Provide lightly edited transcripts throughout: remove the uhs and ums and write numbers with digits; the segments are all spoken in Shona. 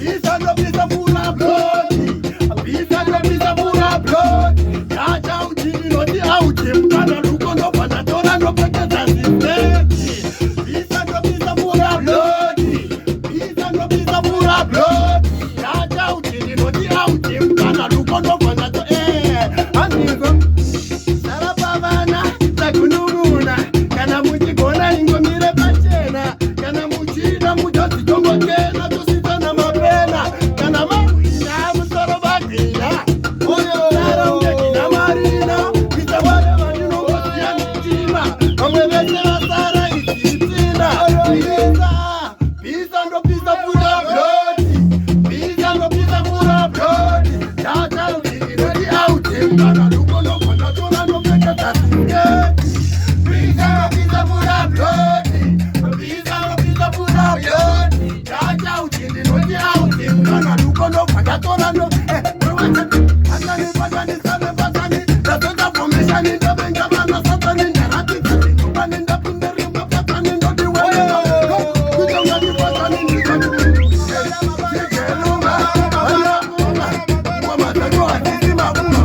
Pizza no pizza pura blood. Pizza no pizza pura blood. Yacha uchini no di auchi. Mkana luko no panatora no peketa zisteki. Pizza no pizza pura blood. Pizza no pizza pura blood. Yacha uchini no di auchi. Mkana luko no panatora. Amigo. Sarapavana. Takunumuna. Kana muchigona ingomire pachena. Kana muchina mujoti tongo kena. Tusitana mapena. Kana mawina musoro bakina. Oyo nara ungekina marina. Kita wale manino ngosia nichima. Amwebese wasara isitina. Pizza ndo pizza pura blood. Pizza ndo pizza pura blood. Tata ukinirodi auti. Mkana luko no kona tona no peka tasinge. Pizza ndo pizza pura blood. Pizza ndo pizza pura blood. Tata ukinirodi auti. Mkana luko no kona tona no. Patani patani sane patani. Tatota formation in the benga bana satani. Narati kati kupani nda pinderi mba patani ndo diwe. Kujonga di patani ndi kati. Sikelunga. Kwa matatu atizima uma.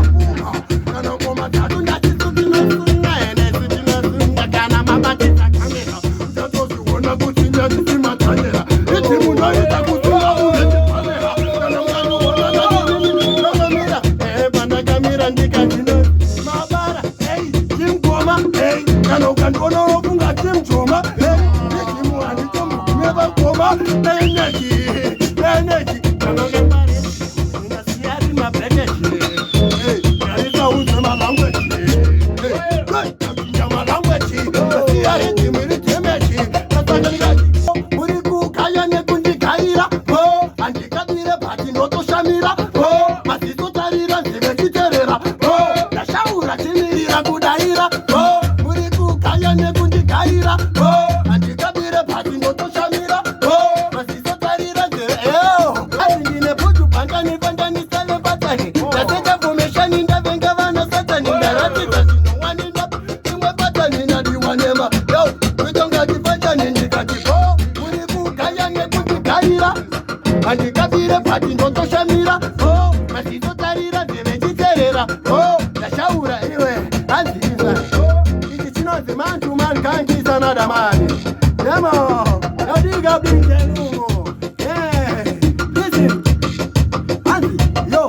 Kana kwa matatu ndati sutina sunga. Ene sutina sunga. Kana mabakita kamera. Utato siwona kutinja tizima tanyera. Iti muna ita kutunga ulete panera. Kana mkano wana nakamira. Banda kamira ndika jino. Mabara. Hey. Jimkoma. Hey. Kana ukandono rokunga jimchoma. Hey. Nikimu anitomu. Meba koma. Energy. Energy. Kana ukambare. Unasiari mabekeshi. Hey. Karisa unzema language. Hey. Hey. Kampinya language. Nasiari timiri temeshi. Nasangalikaji. Muriku kaya nekundi kaira. Oh. Andikabire bati noto shamira. Oh. Masiso tarira nzime kiterera. Oh. Nashaura chimirira kudaira. Oh. Muriku kaya nekundi kaira. Oh. Andikabire bati noto shamira. Oh. Masiso tarira nzime. Oh. Azingine puju pangani pandani sale patani. Tateta formation ndavenga vana satani. Ndarati tasino waninda. Imwe patani nadiwanema. Yo. Kutonga kifachani ndikati. Oh. Muriku kaya nekundi kaira. Andikabire bati noto shamira. Oh. Masiso tarira nzime kiterera. Oh. Nashaura iwe. Aziza. Oh. Iki chinozi man to man can't kiss another man. Demo. Nadiga blinkelumo. Hey. Listen. Anzi. Yo.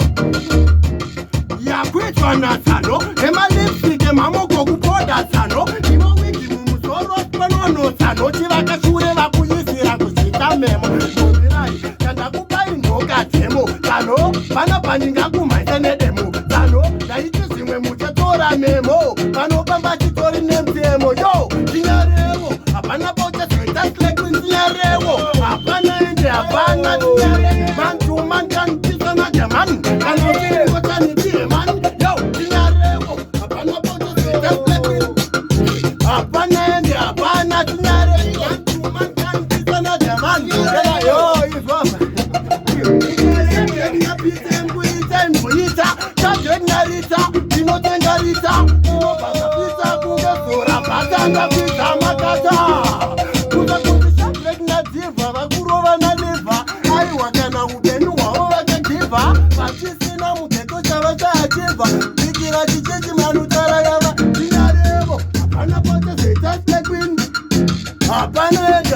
Ya kwitwa na sano. Ema lipstick mamoko kupoda sano. Imo wiki mumusoro panono sano. Chivaka shure vakuyisira kuchita memo. Nobirai. Kanda kupai ndoka temo. Sano. Pana paninga kumaitene demo. Sano. Daiti zimwe muchetora memo. Pano pamba chitori nemtemo. Yo. Tinyarewo. Apana bote sweetas like tinyarewo. Apana ende apana tinyarewo. Man to man can kiss another man. Kano kiri kotani kiri man. Yo. Tinyarewo. Apana bote sweetas like apana ende apana tinyarewo. Man to man can kiss another man. Yo. It's over.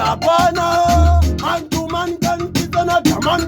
Apana, man to man can kiss another man.